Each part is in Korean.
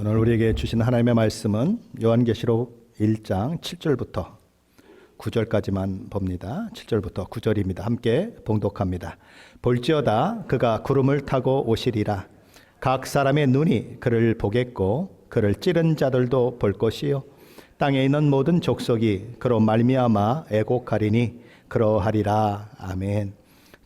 오늘 우리에게 주신 하나님의 말씀은 요한계시록 1장 7절부터 9절까지만 봅니다. 7절부터 9절입니다. 함께 봉독합니다. 볼지어다 그가 구름을 타고 오시리라. 각 사람의 눈이 그를 보겠고 그를 찌른 자들도 볼 것이요 땅에 있는 모든 족속이 그로 말미암아 애곡하리니 그러하리라. 아멘.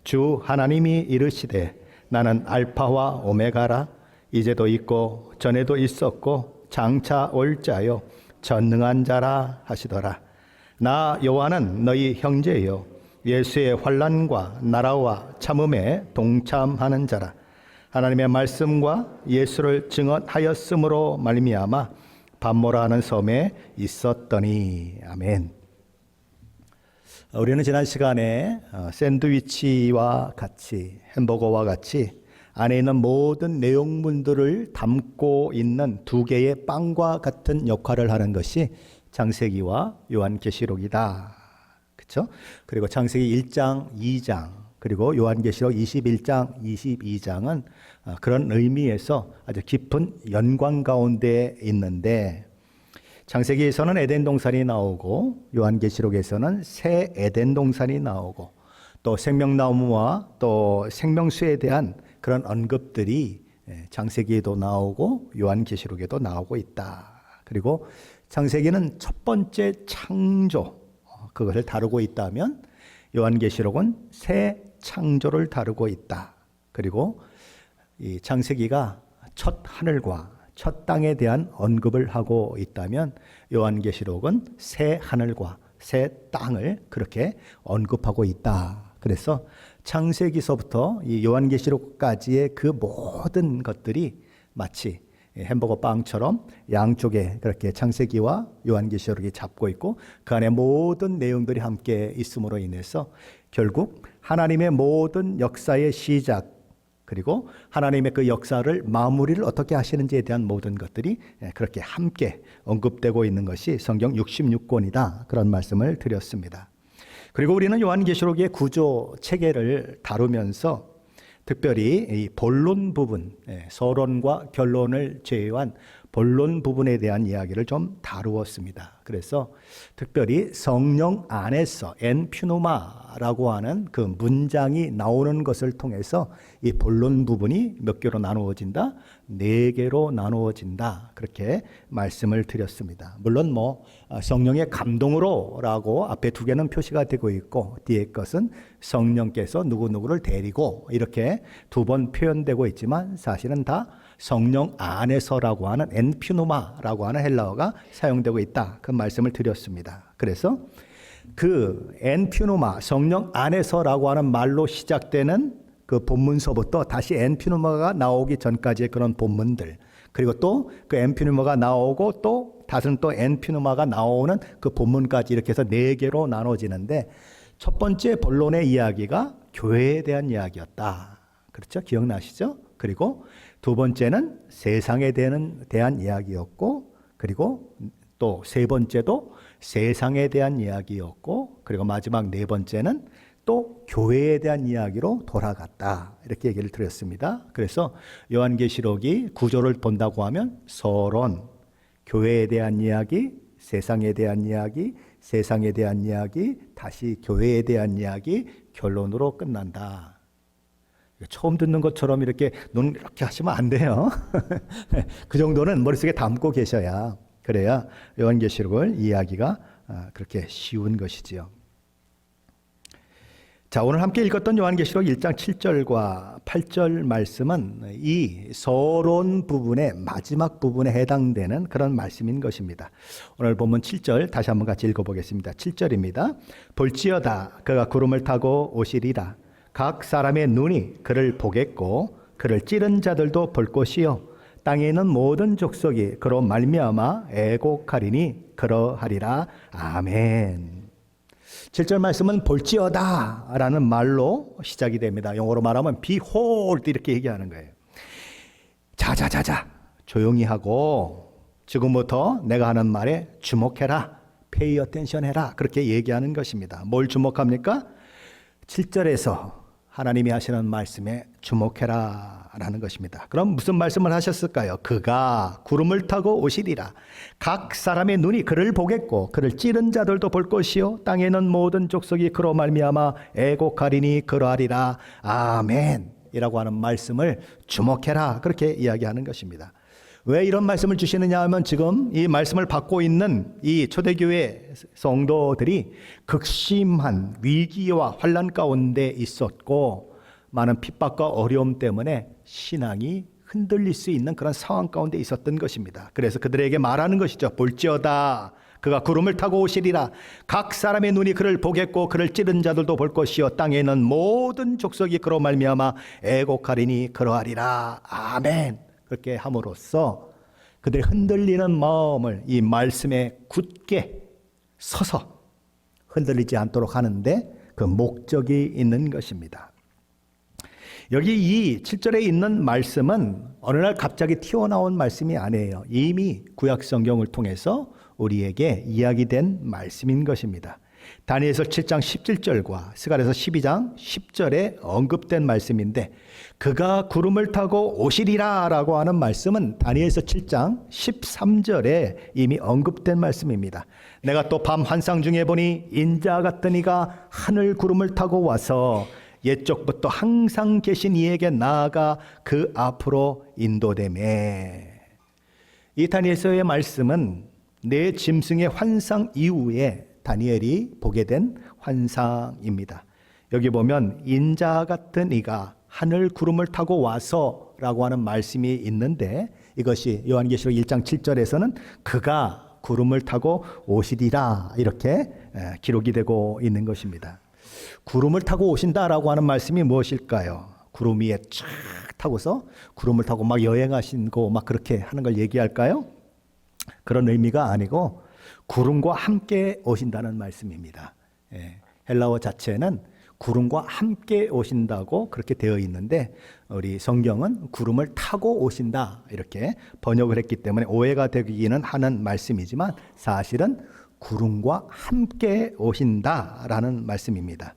주 하나님이 이르시되 나는 알파와 오메가라. 이제도 있고 전에도 있었고 장차 올 자요 전능한 자라 하시더라. 나 여호와는 너희 형제요 예수의 환난과 나라와 참음에 동참하는 자라. 하나님의 말씀과 예수를 증언하였으므로 말미암아 밤모라 하는 섬에 있었더니. 아멘. 우리는 지난 시간에 샌드위치와 같이, 햄버거와 같이 안에 있는 모든 내용물들을 담고 있는 두 개의 빵과 같은 역할을 하는 것이 창세기와 요한계시록이다. 그렇죠? 그리고 창세기 1장, 2장, 그리고 요한계시록 21장, 22장은 그런 의미에서 아주 깊은 연관 가운데 있는데, 창세기에서는 에덴 동산이 나오고 요한계시록에서는 새 에덴 동산이 나오고 또 생명나무와 또 생명수에 대한 그런 언급들이 창세기에도 나오고 요한계시록에도 나오고 있다. 그리고 창세기는 첫 번째 창조, 그것을 다루고 있다면 요한계시록은 새 창조를 다루고 있다. 그리고 이 창세기가 첫 하늘과 첫 땅에 대한 언급을 하고 있다면 요한계시록은 새 하늘과 새 땅을 그렇게 언급하고 있다. 그래서 창세기서부터 이 요한계시록까지의 그 모든 것들이 마치 햄버거 빵처럼 양쪽에 그렇게 창세기와 요한계시록이 잡고 있고 그 안에 모든 내용들이 함께 있음으로 인해서 결국 하나님의 모든 역사의 시작, 그리고 하나님의 그 역사를 마무리를 어떻게 하시는지에 대한 모든 것들이 그렇게 함께 언급되고 있는 것이 성경 66권이다. 그런 말씀을 드렸습니다. 그리고 우리는 요한계시록의 구조 체계를 다루면서 특별히 이 본론 부분, 서론과 결론을 제외한 본론 부분에 대한 이야기를 좀 다루었습니다. 그래서 특별히 성령 안에서 엔퓨누마라고 하는 그 문장이 나오는 것을 통해서 이 본론 부분이 몇 개로 나누어진다? 4개로 나누어진다. 그렇게 말씀을 드렸습니다. 물론 성령의 감동으로라고 앞에 2개는 표시가 되고 있고 뒤에 것은 성령께서 누구누구를 데리고 이렇게 2번 표현되고 있지만 사실은 다 성령 안에서라고 하는 엔퓨누마라고 하는 헬라어가 사용되고 있다. 그 말씀을 드렸습니다. 그래서 그 엔퓨누마, 성령 안에서라고 하는 말로 시작되는 그 본문서부터 다시 엔퓨누마가 나오기 전까지의 그런 본문들, 그리고 또 그 엔퓨누마가 나오고 또 다른 또 엔퓨누마가 나오는 그 본문까지 이렇게 해서 4개로 나눠지는데, 첫 번째 본론의 이야기가 교회에 대한 이야기였다. 그렇죠? 기억나시죠? 그리고 두 번째는 세상에 대한 이야기였고, 그리고 또 세 번째도 세상에 대한 이야기였고, 그리고 마지막 4번째는 또 교회에 대한 이야기로 돌아갔다. 이렇게 얘기를 드렸습니다. 그래서 요한계시록이 구조를 본다고 하면 서론, 교회에 대한 이야기, 세상에 대한 이야기, 세상에 대한 이야기, 다시 교회에 대한 이야기, 결론으로 끝난다. 처음 듣는 것처럼 이렇게 눈 이렇게 하시면 안 돼요. 그 정도는 머릿속에 담고 계셔야, 그래야 요한계시록을 이해하기가 그렇게 쉬운 것이지요. 자, 오늘 함께 읽었던 요한계시록 1장 7절과 8절 말씀은 이 서론 부분의 마지막 부분에 해당되는 그런 말씀인 것입니다. 오늘 본문 7절 다시 한번 같이 읽어보겠습니다. 7절입니다. 볼지어다 그가 구름을 타고 오시리라. 각 사람의 눈이 그를 보겠고 그를 찌른 자들도 볼 것이요 땅에 있는 모든 족속이 그로 말미암아 애곡하리니 그러하리라. 아멘. 7절 말씀은 볼지어다 라는 말로 시작이 됩니다. 영어로 말하면 behold 이렇게 얘기하는 거예요. 자자자자 조용히 하고 지금부터 내가 하는 말에 주목해라. pay attention 해라. 그렇게 얘기하는 것입니다. 뭘 주목합니까? 7절에서 하나님이 하시는 말씀에 주목해라 라는 것입니다. 그럼 무슨 말씀을 하셨을까요? 그가 구름을 타고 오시리라. 각 사람의 눈이 그를 보겠고 그를 찌른 자들도 볼 것이요 땅에 있는 모든 족속이 그로 말미암아 애곡하리니 그러하리라. 아멘 이라고 하는 말씀을 주목해라, 그렇게 이야기하는 것입니다. 왜 이런 말씀을 주시느냐 하면 지금 이 말씀을 받고 있는 이 초대교회 성도들이 극심한 위기와 환난 가운데 있었고 많은 핍박과 어려움 때문에 신앙이 흔들릴 수 있는 그런 상황 가운데 있었던 것입니다. 그래서 그들에게 말하는 것이죠. 볼지어다 그가 구름을 타고 오시리라. 각 사람의 눈이 그를 보겠고 그를 찌른 자들도 볼 것이요 땅에 있는 모든 족속이 그로 말미암아 애곡하리니 그러하리라. 아멘. 그렇게 함으로써 그들의 흔들리는 마음을 이 말씀에 굳게 서서 흔들리지 않도록 하는데 그 목적이 있는 것입니다. 여기 이 7절에 있는 말씀은 어느 날 갑자기 튀어나온 말씀이 아니에요. 이미 구약 성경을 통해서 우리에게 이야기된 말씀인 것입니다. 다니엘서 7장 17절과 스가랴서 12장 10절에 언급된 말씀인데 그가 구름을 타고 오시리라 라고 하는 말씀은 다니엘서 7장 13절에 이미 언급된 말씀입니다. 내가 또 밤 환상 중에 보니 인자 같은 이가 하늘 구름을 타고 와서 옛적부터 항상 계신 이에게 나아가 그 앞으로 인도되매. 이 다니엘서의 말씀은 내 짐승의 환상 이후에 다니엘이 보게 된 환상입니다. 여기 보면 인자 같은 이가 하늘 구름을 타고 와서 라고 하는 말씀이 있는데 이것이 요한계시록 1장 7절에서는 그가 구름을 타고 오시리라 이렇게 기록이 되고 있는 것입니다. 구름을 타고 오신다라고 하는 말씀이 무엇일까요? 구름 위에 쫙 타고서 구름을 타고 막 여행하시고 막 그렇게 하는 걸 얘기할까요? 그런 의미가 아니고 구름과 함께 오신다는 말씀입니다. 헬라어 자체는 구름과 함께 오신다고 그렇게 되어 있는데 우리 성경은 구름을 타고 오신다 이렇게 번역을 했기 때문에 오해가 되기는 하는 말씀이지만 사실은 구름과 함께 오신다라는 말씀입니다.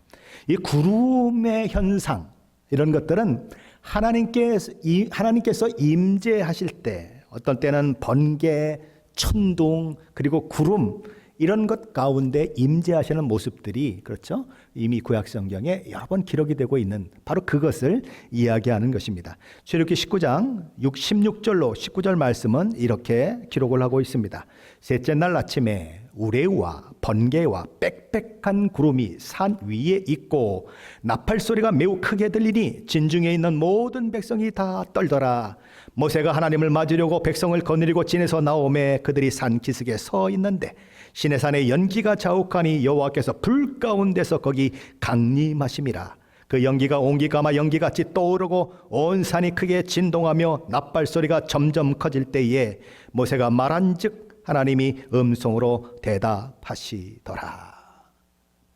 이 구름의 현상 이런 것들은 하나님께서 임재하실 때 어떤 때는 번개, 천둥 그리고 구름 이런 것 가운데 임재하시는 모습들이 그렇죠? 이미 구약 성경에 여러 번 기록이 되고 있는 바로 그것을 이야기하는 것입니다. 출애굽기 19장 16절로 19절 말씀은 이렇게 기록을 하고 있습니다. 셋째 날 아침에 우레우와 번개와 빽빽한 구름이 산 위에 있고 나팔 소리가 매우 크게 들리니 진중에 있는 모든 백성이 다 떨더라. 모세가 하나님을 맞으려고 백성을 거느리고 진에서 나오매 그들이 산 기슭에 서 있는데 시내산에 연기가 자욱하니 여호와께서 불 가운데서 거기 강림하심이라. 그 연기가 옹기가마 연기같이 떠오르고 온 산이 크게 진동하며 나팔 소리가 점점 커질 때에 모세가 말한즉 하나님이 음성으로 대답하시더라.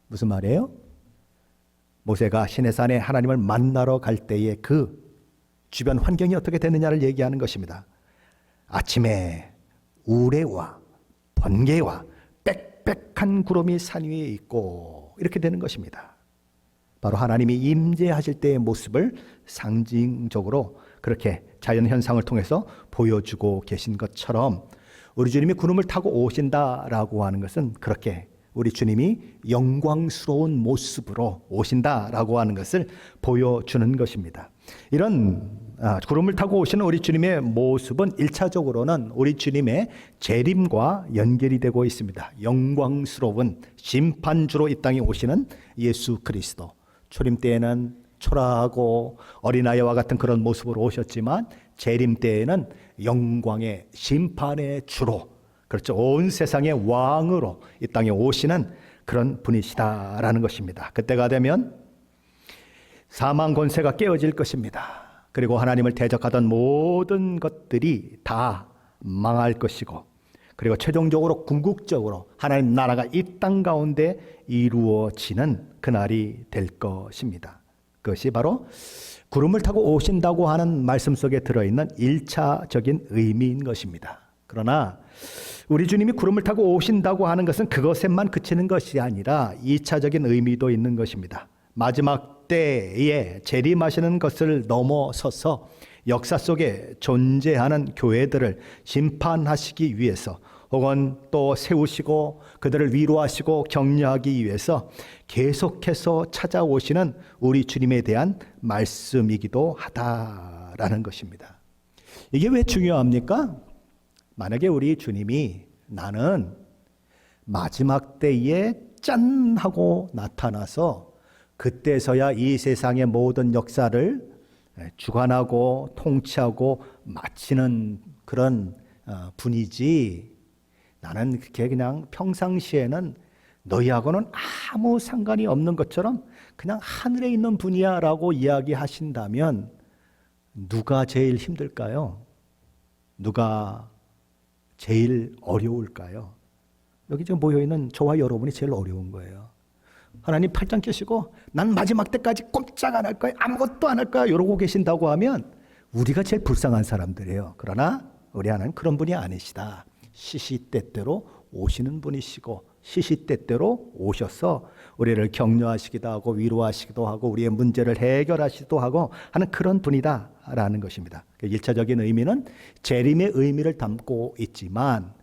무슨 말이에요? 모세가 시내산에 하나님을 만나러 갈 때에 그 주변 환경이 어떻게 되느냐를 얘기하는 것입니다. 아침에 우레와 번개와 빽빽한 구름이 산 위에 있고 이렇게 되는 것입니다. 바로 하나님이 임재하실 때의 모습을 상징적으로 그렇게 자연현상을 통해서 보여주고 계신 것처럼 우리 주님이 구름을 타고 오신다라고 하는 것은 그렇게 우리 주님이 영광스러운 모습으로 오신다라고 하는 것을 보여주는 것입니다. 이런 구름을 타고 오시는 우리 주님의 모습은 1차적으로는 우리 주님의 재림과 연결이 되고 있습니다. 영광스러운 심판주로 이 땅에 오시는 예수 그리스도. 초림 때에는 초라하고 어린아이와 같은 그런 모습으로 오셨지만 재림 때에는 영광의 심판의 주로, 그렇죠, 온 세상의 왕으로 이 땅에 오시는 그런 분이시다라는 것입니다. 그때가 되면 사망 권세가 깨어질 것입니다. 그리고 하나님을 대적하던 모든 것들이 다 망할 것이고, 그리고 최종적으로 궁극적으로 하나님 나라가 이 땅 가운데 이루어지는 그날이 될 것입니다. 그것이 바로 구름을 타고 오신다고 하는 말씀 속에 들어있는 1차적인 의미인 것입니다. 그러나 우리 주님이 구름을 타고 오신다고 하는 것은 그것에만 그치는 것이 아니라 2차적인 의미도 있는 것입니다. 마지막 때에 재림하시는 것을 넘어서서 역사 속에 존재하는 교회들을 심판하시기 위해서, 혹은 또 세우시고 그들을 위로하시고 격려하기 위해서 계속해서 찾아오시는 우리 주님에 대한 말씀이기도 하다라는 것입니다. 이게 왜 중요합니까? 만약에 우리 주님이 나는 마지막 때에 짠 하고 나타나서 그때서야 이 세상의 모든 역사를 주관하고 통치하고 마치는 그런 분이지, 나는 그렇게 그냥 평상시에는 너희하고는 아무 상관이 없는 것처럼 그냥 하늘에 있는 분이야 라고 이야기하신다면 누가 제일 힘들까요? 누가 제일 어려울까요? 여기 지금 모여있는 저와 여러분이 제일 어려운 거예요. 하나님 팔짱 끼시고 난 마지막 때까지 꼼짝 안 할 거야, 아무것도 안 할 거야 이러고 계신다고 하면 우리가 제일 불쌍한 사람들이에요. 그러나 우리 하나님 그런 분이 아니시다. 시시때때로 오시는 분이시고 시시때때로 오셔서 우리를 격려하시기도 하고 위로하시기도 하고 우리의 문제를 해결하시기도 하고 하는 그런 분이다라는 것입니다. 1차적인 의미는 재림의 의미를 담고 있지만,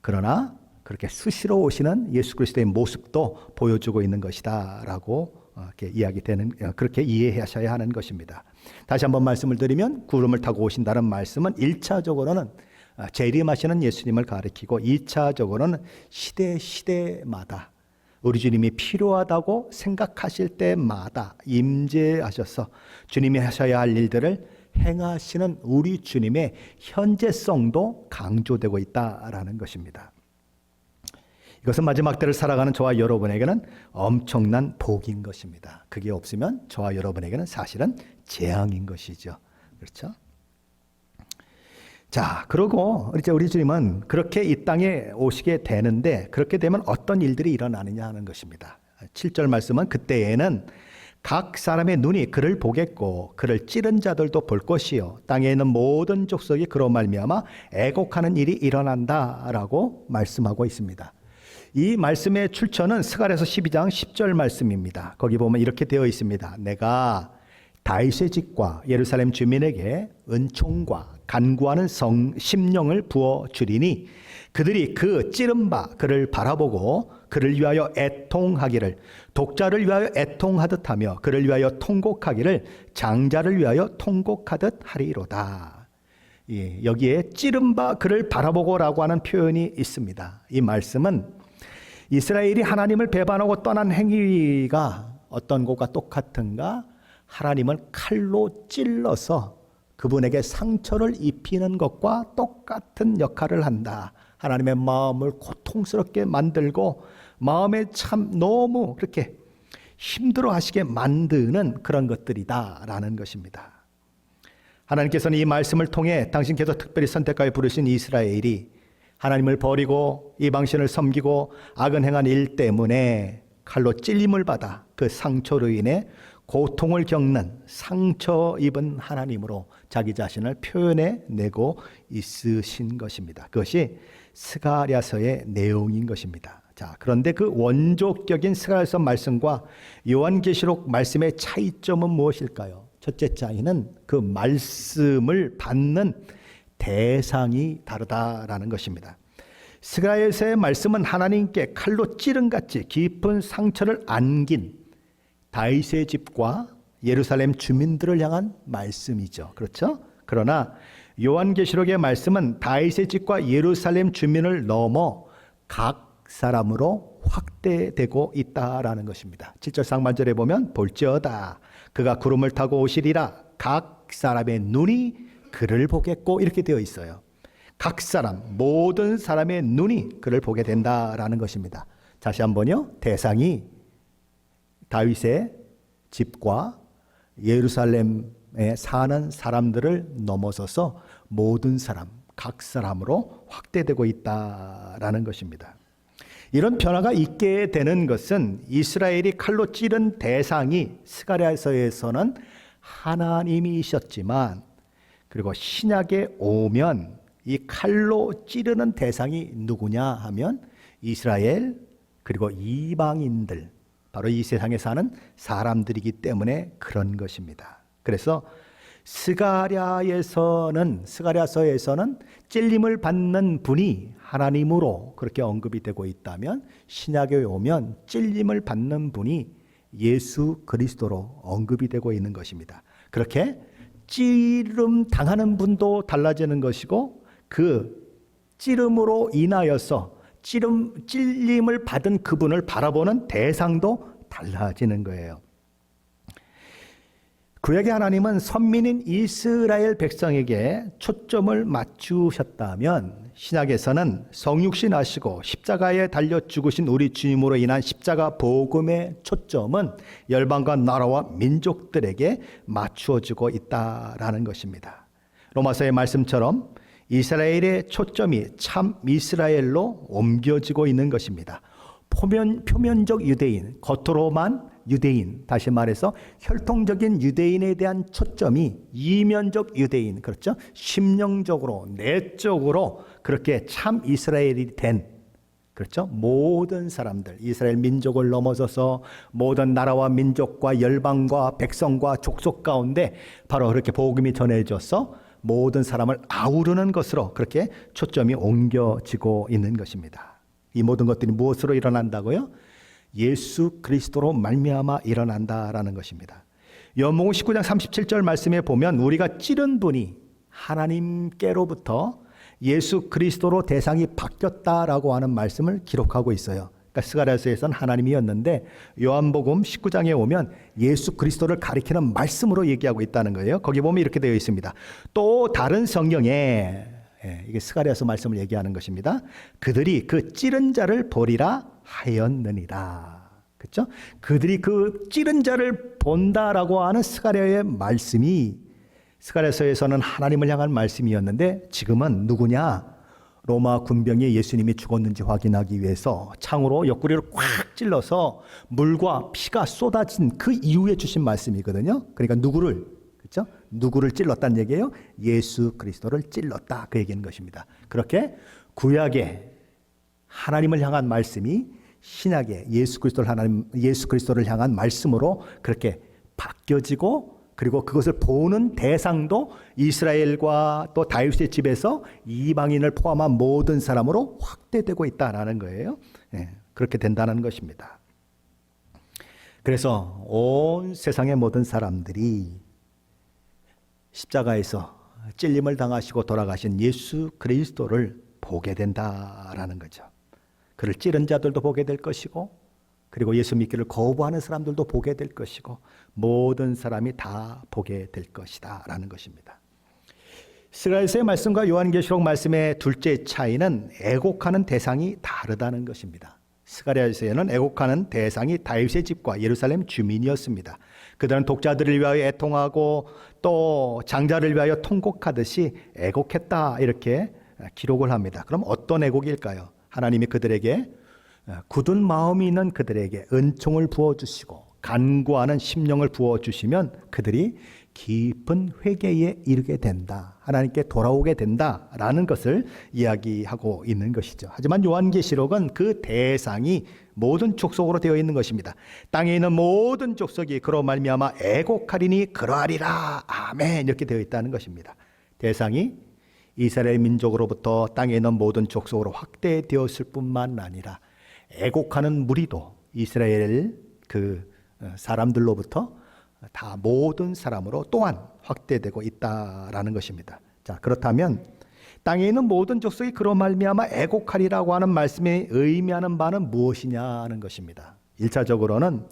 그러나 그렇게 수시로 오시는 예수 그리스도의 모습도 보여주고 있는 것이다라고 이렇게 이야기되는, 그렇게 이해하셔야 하는 것입니다. 다시 한번 말씀을 드리면 구름을 타고 오신다는 말씀은 1차적으로는 재림하시는 예수님을 가리키고 2차적으로는 시대마다 우리 주님이 필요하다고 생각하실 때마다 임재하셔서 주님이 하셔야 할 일들을 행하시는 우리 주님의 현재성도 강조되고 있다라는 것입니다. 이것은 마지막 때를 살아가는 저와 여러분에게는 엄청난 복인 것입니다. 그게 없으면 저와 여러분에게는 사실은 재앙인 것이죠. 그렇죠? 자, 그러고 이제 우리 주님은 그렇게 이 땅에 오시게 되는데, 그렇게 되면 어떤 일들이 일어나느냐 하는 것입니다. 7절 말씀은 그때에는 각 사람의 눈이 그를 보겠고 그를 찌른 자들도 볼 것이요 땅에 있는 모든 족속이 그로 말미암아 애곡하는 일이 일어난다라고 말씀하고 있습니다. 이 말씀의 출처는 스가랴서 12장 10절 말씀입니다. 거기 보면 이렇게 되어 있습니다. 내가 다윗의 집과 예루살렘 주민에게 은총과 간구하는 심령을 부어주리니 그들이 그 찌른 바 그를 바라보고 그를 위하여 애통하기를, 독자를 위하여 애통하듯 하며 그를 위하여 통곡하기를 장자를 위하여 통곡하듯 하리로다. 예, 여기에 찌른 바 그를 바라보고라고 하는 표현이 있습니다. 이 말씀은 이스라엘이 하나님을 배반하고 떠난 행위가 어떤 것과 똑같은가? 하나님을 칼로 찔러서 그분에게 상처를 입히는 것과 똑같은 역할을 한다. 하나님의 마음을 고통스럽게 만들고 마음에 참 너무 그렇게 힘들어 하시게 만드는 그런 것들이다라는 것입니다. 하나님께서는 이 말씀을 통해 당신께서 특별히 선택하여 부르신 이스라엘이 하나님을 버리고 이방신을 섬기고 악은 행한 일 때문에 칼로 찔림을 받아 그 상처로 인해 고통을 겪는 상처 입은 하나님으로 자기 자신을 표현해 내고 있으신 것입니다. 그것이 스가랴서의 내용인 것입니다. 자, 그런데 그 원조격인 스가랴서 말씀과 요한계시록 말씀의 차이점은 무엇일까요? 첫째 차이는 그 말씀을 받는 대상이 다르다라는 것입니다. 스가랴서의 말씀은 하나님께 칼로 찌른같이 깊은 상처를 안긴 다윗의 집과 예루살렘 주민들을 향한 말씀이죠. 그렇죠? 그러나 요한계시록의 말씀은 다윗의 집과 예루살렘 주민을 넘어 각 사람으로 확대되고 있다라는 것입니다. 7절 상반절에 보면 볼지어다 그가 구름을 타고 오시리라 각 사람의 눈이 그를 보겠고 이렇게 되어 있어요. 각 사람, 모든 사람의 눈이 그를 보게 된다라는 것입니다. 다시 한번요. 대상이 다윗의 집과 예루살렘에 사는 사람들을 넘어서서 모든 사람, 각 사람으로 확대되고 있다라는 것입니다. 이런 변화가 있게 되는 것은 이스라엘이 칼로 찌른 대상이 스가랴서에서는 하나님이셨지만, 그리고 신약에 오면 이 칼로 찌르는 대상이 누구냐 하면 이스라엘 그리고 이방인들, 바로 이 세상에 사는 사람들이기 때문에 그런 것입니다. 그래서 스가랴서에서는 찔림을 받는 분이 하나님으로 그렇게 언급이 되고 있다면, 신약에 오면 찔림을 받는 분이 예수 그리스도로 언급이 되고 있는 것입니다. 그렇게 찌름 당하는 분도 달라지는 것이고, 그 찌름으로 인하여서 찔림을 받은 그분을 바라보는 대상도 달라지는 거예요. 구약의 하나님은 선민인 이스라엘 백성에게 초점을 맞추셨다면, 신약에서는 성육신 하시고 십자가에 달려 죽으신 우리 주님으로 인한 십자가 복음의 초점은 열방과 나라와 민족들에게 맞추어지고 있다라는 것입니다. 로마서의 말씀처럼 이스라엘의 초점이 참 이스라엘로 옮겨지고 있는 것입니다. 표면적 유대인, 겉으로만 유대인, 다시 말해서 혈통적인 유대인에 대한 초점이 이면적 유대인, 그렇죠? 심령적으로, 내적으로 그렇게 참 이스라엘이 된, 그렇죠? 모든 사람들, 이스라엘 민족을 넘어서서 모든 나라와 민족과 열방과 백성과 족속 가운데 바로 그렇게 복음이 전해져서 모든 사람을 아우르는 것으로 그렇게 초점이 옮겨지고 있는 것입니다. 이 모든 것들이 무엇으로 일어난다고요? 예수 그리스도로 말미암아 일어난다라는 것입니다. 요한복음 19장 37절 말씀에 보면 우리가 찌른 분이 하나님께로부터 예수 그리스도로 대상이 바뀌었다라고 하는 말씀을 기록하고 있어요. 그러니까 스가랴서에서는 하나님이었는데 요한복음 19장에 오면 예수 그리스도를 가리키는 말씀으로 얘기하고 있다는 거예요. 거기 보면 이렇게 되어 있습니다. 또 다른 성경에, 이게 스가랴서 말씀을 얘기하는 것입니다. 그들이 그 찌른 자를 보리라 하였느니라. 그렇죠? 그들이 그 찌른 자를 본다라고 하는 스가랴의 말씀이 스가랴서에서는 하나님을 향한 말씀이었는데, 지금은 누구냐? 로마 군병이 예수님이 죽었는지 확인하기 위해서 창으로 옆구리를 꽉 찔러서 물과 피가 쏟아진 그 이후에 주신 말씀이거든요. 그러니까 누구를, 그렇죠? 누구를 찔렀다는 얘기예요? 예수 그리스도를 찔렀다, 그 얘기인 것입니다. 그렇게 구약의 하나님을 향한 말씀이 신약의 예수 그리스도를 향한 말씀으로 그렇게 바뀌어지고, 그리고 그것을 보는 대상도 이스라엘과 또 다윗의 집에서 이방인을 포함한 모든 사람으로 확대되고 있다는 거예요. 그렇게 된다는 것입니다. 그래서 온 세상의 모든 사람들이 십자가에서 찔림을 당하시고 돌아가신 예수 그리스도를 보게 된다라는 거죠. 그를 찌른 자들도 보게 될 것이고, 그리고 예수 믿기를 거부하는 사람들도 보게 될 것이고, 모든 사람이 다 보게 될 것이다 라는 것입니다. 스가랴서의 말씀과 요한계시록 말씀의 둘째 차이는 애곡하는 대상이 다르다는 것입니다. 스가랴서에는 애곡하는 대상이 다윗의 집과 예루살렘 주민이었습니다. 그들은 독자들을 위하여 애통하고 또 장자를 위하여 통곡하듯이 애곡했다, 이렇게 기록을 합니다. 그럼 어떤 애곡일까요? 하나님이 그들에게, 굳은 마음이 있는 그들에게 은총을 부어주시고 간구하는 심령을 부어주시면 그들이 깊은 회개에 이르게 된다, 하나님께 돌아오게 된다라는 것을 이야기하고 있는 것이죠. 하지만 요한계시록은 그 대상이 모든 족속으로 되어 있는 것입니다. 땅에 있는 모든 족속이 그로 말미암아 애곡하리니 그러하리라, 아멘, 이렇게 되어 있다는 것입니다. 대상이 이스라엘 민족으로부터 땅에 있는 모든 족속으로 확대되었을 뿐만 아니라 애곡하는 무리도 이스라엘 그 사람들로부터 다 모든 사람으로 또한 확대되고 있다라는 것입니다. 자, 그렇다면 땅에 있는 모든 족속이 그로 말미암아 애곡하리라고 하는 말씀이 의미하는 바는 무엇이냐는 것입니다. 1차적으로는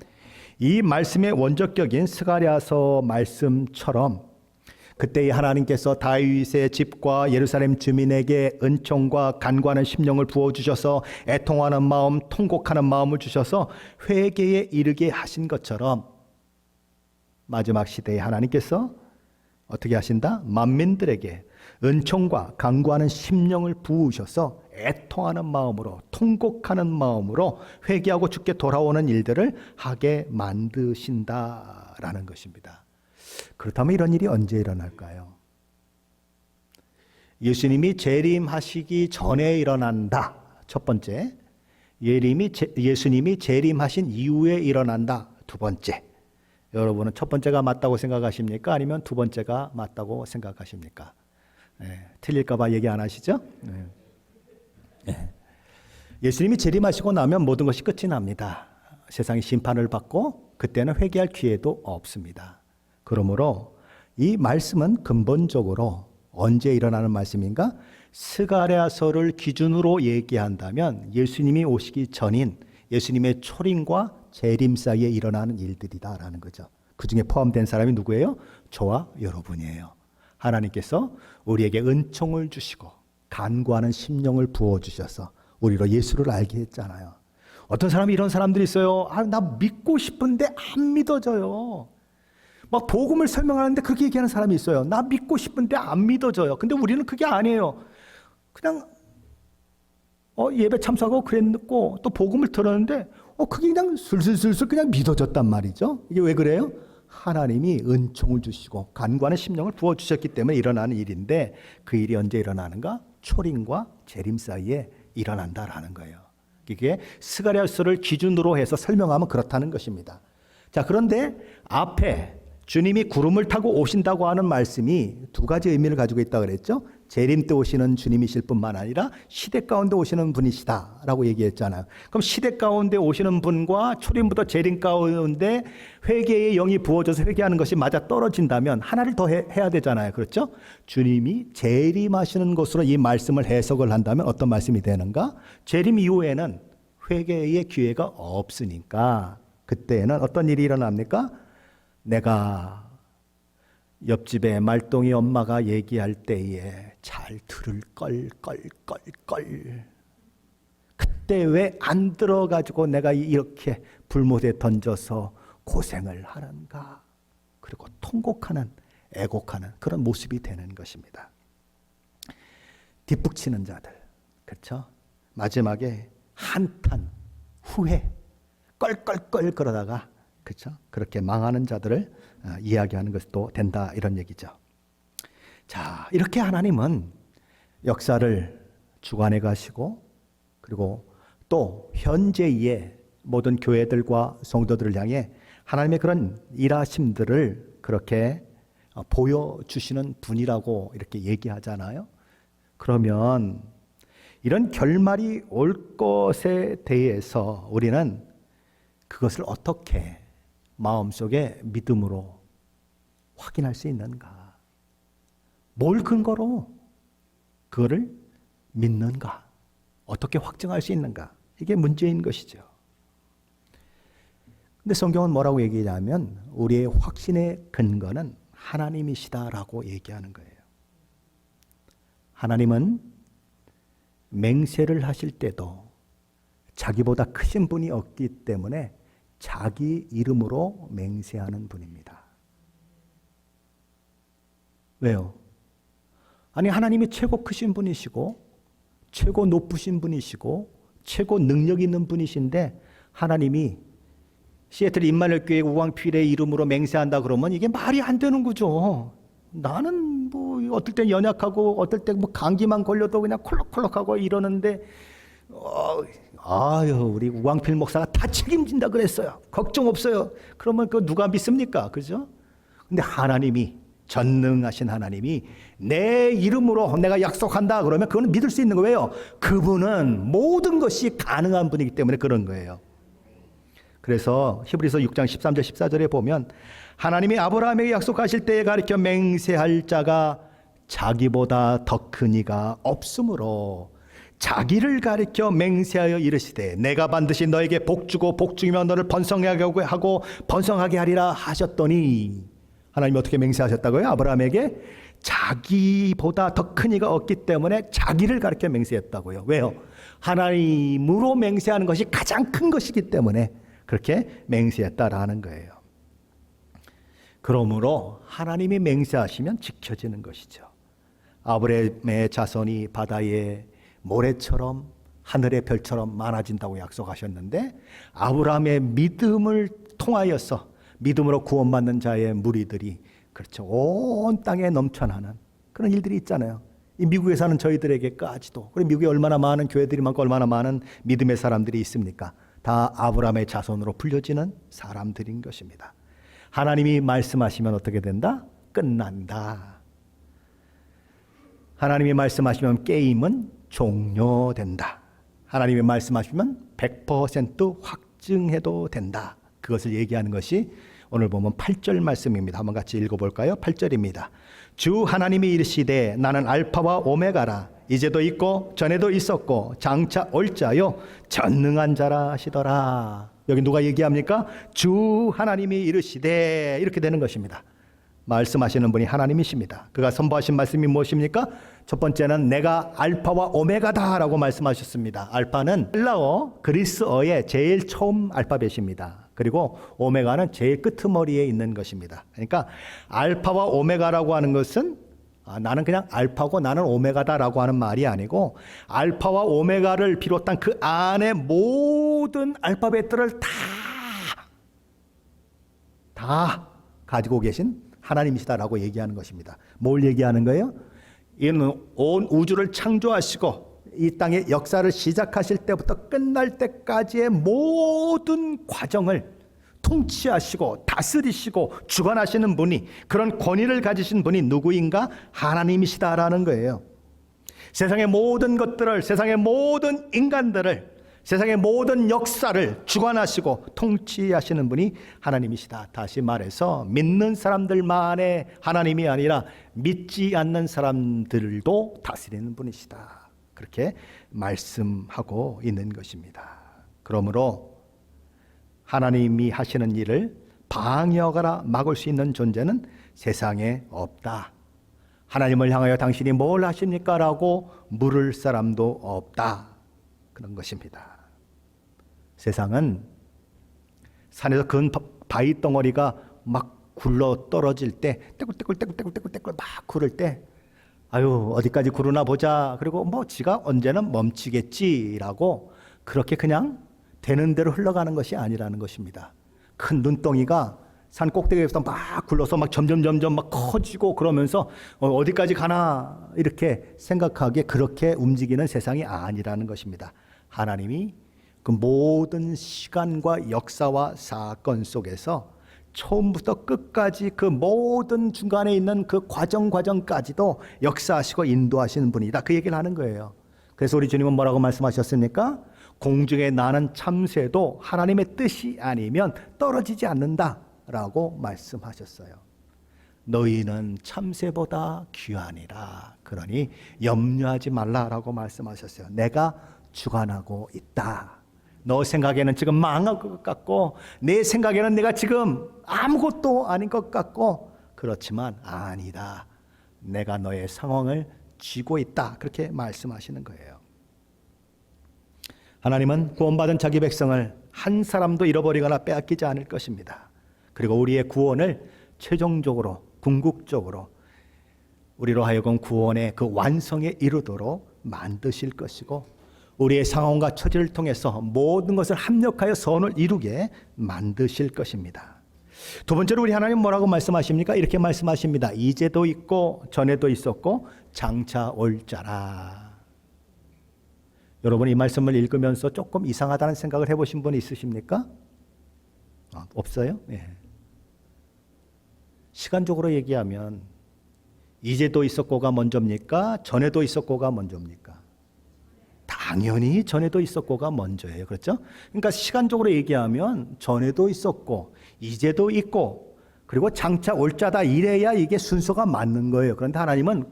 이 말씀의 원적격인 스가랴서 말씀처럼 그때의 하나님께서 다윗의 집과 예루살렘 주민에게 은총과 간구하는 심령을 부어주셔서 애통하는 마음, 통곡하는 마음을 주셔서 회개에 이르게 하신 것처럼 마지막 시대에 하나님께서 어떻게 하신다? 만민들에게 은총과 간구하는 심령을 부으셔서 애통하는 마음으로, 통곡하는 마음으로 회개하고 주께 돌아오는 일들을 하게 만드신다라는 것입니다. 그렇다면 이런 일이 언제 일어날까요? 예수님이 재림하시기 전에 일어난다. 첫 번째, 예수님이 재림하신 이후에 일어난다. 두 번째. 여러분은 첫 번째가 맞다고 생각하십니까? 아니면 두 번째가 맞다고 생각하십니까? 틀릴까 봐 얘기 안 하시죠? 예수님이 재림하시고 나면 모든 것이 끝이 납니다. 세상이 심판을 받고 그때는 회개할 기회도 없습니다. 그러므로 이 말씀은 근본적으로 언제 일어나는 말씀인가? 스가랴서를 기준으로 얘기한다면 예수님이 오시기 전인 예수님의 초림과 재림 사이에 일어나는 일들이다라는 거죠. 그 중에 포함된 사람이 누구예요? 저와 여러분이에요. 하나님께서 우리에게 은총을 주시고 간구하는 심령을 부어주셔서 우리로 예수를 알게 했잖아요. 어떤 사람이 이런 사람들이 있어요. 나 믿고 싶은데 안 믿어져요. 막 복음을 설명하는데 그렇게 얘기하는 사람이 있어요. 나 믿고 싶은데 안 믿어져요. 근데 우리는 그게 아니에요. 그냥 예배 참석하고 그랬고 또 복음을 들었는데 그게 그냥 술술술술 그냥 믿어졌단 말이죠. 이게 왜 그래요? 하나님이 은총을 주시고 간구하는 심령을 부어주셨기 때문에 일어나는 일인데 그 일이 언제 일어나는가? 초림과 재림 사이에 일어난다라는 거예요. 이게 스가랴서를 기준으로 해서 설명하면 그렇다는 것입니다. 자, 그런데 앞에 주님이 구름을 타고 오신다고 하는 말씀이 두 가지 의미를 가지고 있다고 그랬죠. 재림 때 오시는 주님이실 뿐만 아니라 시대 가운데 오시는 분이시다라고 얘기했잖아요. 그럼 시대 가운데 오시는 분과 초림부터 재림 가운데 회개의 영이 부어져서 회개하는 것이 맞아 떨어진다면 하나를 더 해야 되잖아요. 그렇죠? 주님이 재림하시는 것으로 이 말씀을 해석을 한다면 어떤 말씀이 되는가? 재림 이후에는 회개의 기회가 없으니까 그때는 어떤 일이 일어납니까? 내가 옆집에 말똥이 엄마가 얘기할 때에 잘 들을 걸. 그때 왜 안 들어가지고 내가 이렇게 불못에 던져서 고생을 하는가. 그리고 통곡하는, 애곡하는 그런 모습이 되는 것입니다. 뒷북치는 자들, 그렇죠? 마지막에 한탄, 후회, 껄껄껄 그러다가 그렇죠? 그렇게 망하는 자들을 이야기하는 것도 된다 이런 얘기죠. 자, 이렇게 하나님은 역사를 주관해 가시고 그리고 또 현재의 모든 교회들과 성도들을 향해 하나님의 그런 일하심들을 그렇게 보여주시는 분이라고 이렇게 얘기하잖아요. 그러면 이런 결말이 올 것에 대해서 우리는 그것을 어떻게 마음속에 믿음으로 확인할 수 있는가? 뭘 근거로 그거를 믿는가? 어떻게 확증할 수 있는가? 이게 문제인 것이죠. 근데 성경은 뭐라고 얘기하냐면 우리의 확신의 근거는 하나님이시다라고 얘기하는 거예요. 하나님은 맹세를 하실 때도 자기보다 크신 분이 없기 때문에 자기 이름으로 맹세하는 분입니다. 왜요? 아니 하나님이 최고 크신 분이시고 최고 높으신 분이시고 최고 능력 있는 분이신데 하나님이 시애틀 임마누엘 교회 우왕필의 이름으로 맹세한다 그러면 이게 말이 안 되는 거죠. 나는 뭐 어떨 땐 연약하고 어떨 땐 뭐 감기만 걸려도 그냥 콜록콜록하고 이러는데 우리 우왕필 목사가 다 책임진다 그랬어요. 걱정 없어요. 그러면 그 누가 믿습니까? 그죠? 근데 하나님이 전능하신 하나님이 내 이름으로 내가 약속한다 그러면 그거는 믿을 수 있는 거예요. 그분은 모든 것이 가능한 분이기 때문에 그런 거예요. 그래서 히브리서 6장 13절 14절에 보면 하나님이 아브라함에게 약속하실 때에 가리켜 맹세할 자가 자기보다 더 큰 이가 없으므로 자기를 가리켜 맹세하여 이르시되 내가 반드시 너에게 복주고 복중이며 너를 번성하게 하고 번성하게 하리라 하셨더니 하나님이 어떻게 맹세하셨다고요? 아브라함에게 자기보다 더 큰 이가 없기 때문에 자기를 가리켜 맹세했다고요. 왜요? 하나님으로 맹세하는 것이 가장 큰 것이기 때문에 그렇게 맹세했다라는 거예요. 그러므로 하나님이 맹세하시면 지켜지는 것이죠. 아브라함의 자손이 바다의 모래처럼 하늘의 별처럼 많아진다고 약속하셨는데 아브라함의 믿음을 통하여서 믿음으로 구원받는 자의 무리들이 그렇죠. 온 땅에 넘쳐나는 그런 일들이 있잖아요. 이 미국에 사는 저희들에게까지도, 그리고 미국에 얼마나 많은 교회들이 많고 얼마나 많은 믿음의 사람들이 있습니까? 다 아브라함의 자손으로 불려지는 사람들인 것입니다. 하나님이 말씀하시면 어떻게 된다? 끝난다. 하나님이 말씀하시면 게임은 종료된다. 하나님이 말씀하시면 100% 확증해도 된다. 그것을 얘기하는 것이 오늘 보면 8절 말씀입니다. 한번 같이 읽어볼까요? 8절입니다. 주 하나님이 이르시되 나는 알파와 오메가라. 이제도 있고 전에도 있었고 장차 올 자요 전능한 자라 하시더라. 여기 누가 얘기합니까? 주 하나님이 이르시되, 이렇게 되는 것입니다. 말씀하시는 분이 하나님이십니다. 그가 선포하신 말씀이 무엇입니까? 첫 번째는 내가 알파와 오메가다 라고 말씀하셨습니다. 알파는 헬라어, 그리스어의 제일 처음 알파벳입니다. 그리고 오메가는 제일 끄트머리에 있는 것입니다. 그러니까 알파와 오메가라고 하는 것은 나는 그냥 알파고 나는 오메가다라고 하는 말이 아니고, 알파와 오메가를 비롯한 그 안에 모든 알파벳들을 다 가지고 계신 하나님이시다라고 얘기하는 것입니다. 뭘 얘기하는 거예요? 이는 온 우주를 창조하시고 이 땅의 역사를 시작하실 때부터 끝날 때까지의 모든 과정을 통치하시고 다스리시고 주관하시는 분이, 그런 권위를 가지신 분이 누구인가? 하나님이시다라는 거예요. 세상의 모든 것들을, 세상의 모든 인간들을, 세상의 모든 역사를 주관하시고 통치하시는 분이 하나님이시다. 다시 말해서 믿는 사람들만의 하나님이 아니라 믿지 않는 사람들도 다스리는 분이시다. 그렇게 말씀하고 있는 것입니다. 그러므로 하나님이 하시는 일을 방해하거나 막을 수 있는 존재는 세상에 없다. 하나님을 향하여 당신이 뭘 하십니까? 라고 물을 사람도 없다. 그런 것입니다. 세상은 산에서 큰 바위 덩어리가 막 굴러 떨어질 때, 떼굴떼굴 막 구를 때, 아유 어디까지 구르나 보자, 그리고 뭐 지가 언제는 멈추겠지라고 그렇게 그냥 되는 대로 흘러가는 것이 아니라는 것입니다. 큰 눈덩이가 산 꼭대기에서 막 굴러서 막 점점 막 커지고 그러면서 어디까지 가나 이렇게 생각하기에 그렇게 움직이는 세상이 아니라는 것입니다. 하나님이 그 모든 시간과 역사와 사건 속에서 처음부터 끝까지 그 모든 중간에 있는 그 과정까지도 역사하시고 인도하시는 분이다. 그 얘기를 하는 거예요. 그래서 우리 주님은 뭐라고 말씀하셨습니까? 공중에 나는 참새도 하나님의 뜻이 아니면 떨어지지 않는다라고 말씀하셨어요. 너희는 참새보다 귀하니라. 그러니 염려하지 말라라고 말씀하셨어요. 내가 주관하고 있다. 너 생각에는 지금 망할 것 같고, 내 생각에는 내가 지금 아무것도 아닌 것 같고, 그렇지만 아니다. 내가 너의 상황을 쥐고 있다. 그렇게 말씀하시는 거예요. 하나님은 구원받은 자기 백성을 한 사람도 잃어버리거나 빼앗기지 않을 것입니다. 그리고 우리의 구원을 최종적으로, 궁극적으로 우리로 하여금 구원의 그 완성에 이르도록 만드실 것이고, 우리의 상황과 처지를 통해서 모든 것을 합력하여 선을 이루게 만드실 것입니다. 두 번째로 우리 하나님 뭐라고 말씀하십니까? 이렇게 말씀하십니다. 이제도 있고 전에도 있었고 장차 올 자라. 여러분 이 말씀을 읽으면서 조금 이상하다는 생각을 해보신 분이 있으십니까? 없어요? 네. 시간적으로 얘기하면 이제도 있었고가 먼저입니까? 전에도 있었고가 먼저입니까? 당연히 전에도 있었고가 먼저예요. 그렇죠? 그러니까 시간적으로 얘기하면 전에도 있었고 이제도 있고 그리고 장차 올 자다, 이래야 이게 순서가 맞는 거예요. 그런데 하나님은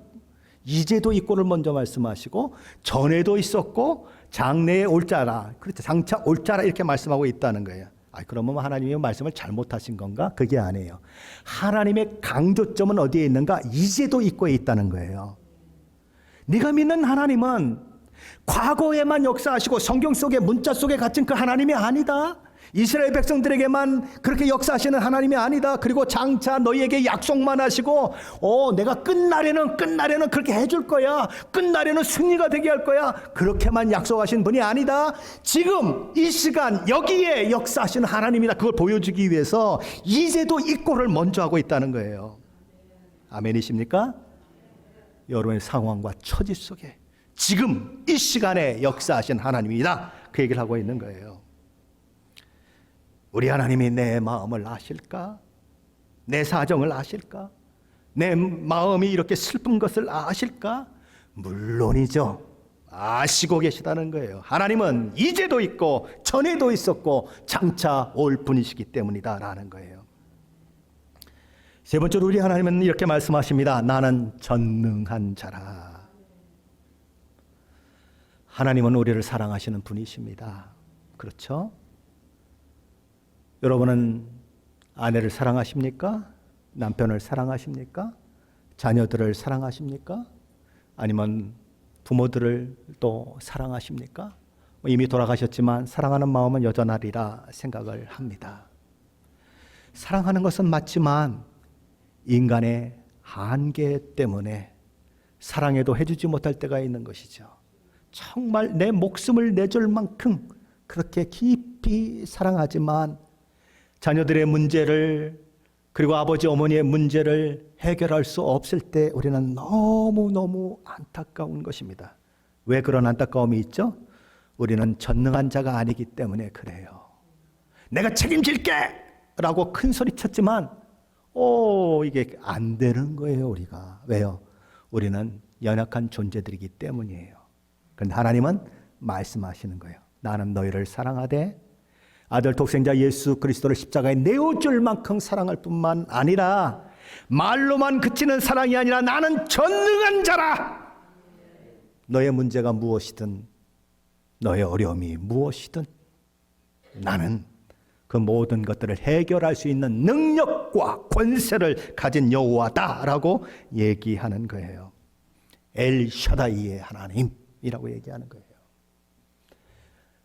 이제도 있고를 먼저 말씀하시고 전에도 있었고 장래에 올 자라, 그렇죠, 장차 올 자라 이렇게 말씀하고 있다는 거예요. 그러면 하나님이 말씀을 잘못하신 건가? 그게 아니에요. 하나님의 강조점은 어디에 있는가? 이제도 있고에 있다는 거예요. 네가 믿는 하나님은 과거에만 역사하시고 성경 속의 문자 속에 갇힌 그 하나님이 아니다. 이스라엘 백성들에게만 그렇게 역사하시는 하나님이 아니다. 그리고 장차 너희에게 약속만 하시고 내가 끝날에는 그렇게 해줄 거야. 끝날에는 승리가 되게 할 거야. 그렇게만 약속하신 분이 아니다. 지금 이 시간 여기에 역사하시는 하나님이다. 그걸 보여주기 위해서 이제도 있고를 먼저 하고 있다는 거예요. 아멘이십니까? 여러분의 상황과 처지 속에 지금 이 시간에 역사하신 하나님이다, 그 얘기를 하고 있는 거예요. 우리 하나님이 내 마음을 아실까? 내 사정을 아실까? 내 마음이 이렇게 슬픈 것을 아실까? 물론이죠. 아시고 계시다는 거예요. 하나님은 이제도 있고 전에도 있었고 장차 올 분이시기 때문이다라는 거예요. 세 번째로 우리 하나님은 이렇게 말씀하십니다. 나는 전능한 자라. 하나님은 우리를 사랑하시는 분이십니다. 그렇죠? 여러분은 아내를 사랑하십니까? 남편을 사랑하십니까? 자녀들을 사랑하십니까? 아니면 부모들을 또 사랑하십니까? 이미 돌아가셨지만 사랑하는 마음은 여전하리라 생각을 합니다. 사랑하는 것은 맞지만 인간의 한계 때문에 사랑해도 해주지 못할 때가 있는 것이죠. 정말 내 목숨을 내줄 만큼 그렇게 깊이 사랑하지만 자녀들의 문제를, 그리고 아버지 어머니의 문제를 해결할 수 없을 때 우리는 너무너무 안타까운 것입니다. 왜 그런 안타까움이 있죠? 우리는 전능한 자가 아니기 때문에 그래요. 내가 책임질게! 라고 큰 소리 쳤지만 이게 안 되는 거예요, 우리가. 왜요? 우리는 연약한 존재들이기 때문이에요. 그런데 하나님은 말씀하시는 거예요. 나는 너희를 사랑하되 아들 독생자 예수 그리스도를 십자가에 내어줄 만큼 사랑할 뿐만 아니라 말로만 그치는 사랑이 아니라 나는 전능한 자라. 너의 문제가 무엇이든 너의 어려움이 무엇이든 나는 그 모든 것들을 해결할 수 있는 능력과 권세를 가진 여호와다라고 얘기하는 거예요. 엘 샤다이의 하나님이라고 얘기하는 거예요.